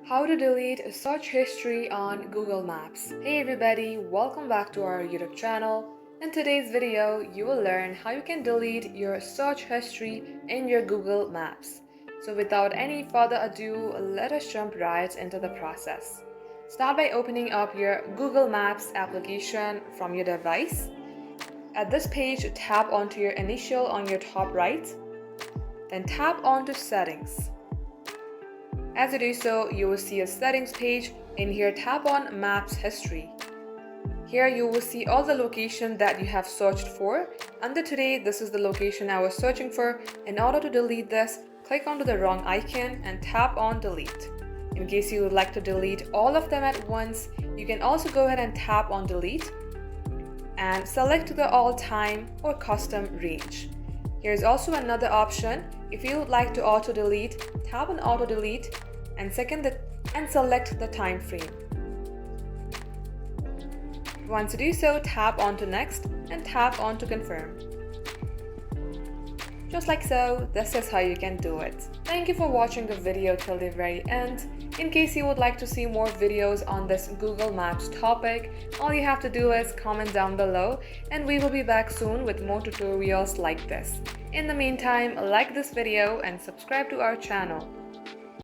How to delete a search history on Google Maps. Hey everybody, welcome back to our YouTube channel. In today's video, you will learn how you can delete your search history in your Google Maps. So without any further ado, let us jump right into the process. Start by opening up your Google Maps application from your device. At this page, tap onto your initial on your top right, then tap onto Settings. As you do so, you will see a settings page. In here, tap on Maps History. Here you will see all the location that you have searched for. Under today, this is the location I was searching for. In order to delete this, click onto the wrong icon and tap on Delete. In case you would like to delete all of them at once, you can also go ahead and tap on Delete and select the all-time or custom range. Here's also another option. If you would like to auto-delete, tap on auto-delete and select the time frame. Once you do so, tap on to next and tap on to confirm. Just like so, this is how you can do it. Thank you for watching the video till the very end. In case you would like to see more videos on this Google Maps topic, all you have to do is comment down below and we will be back soon with more tutorials like this. In the meantime, like this video and subscribe to our channel.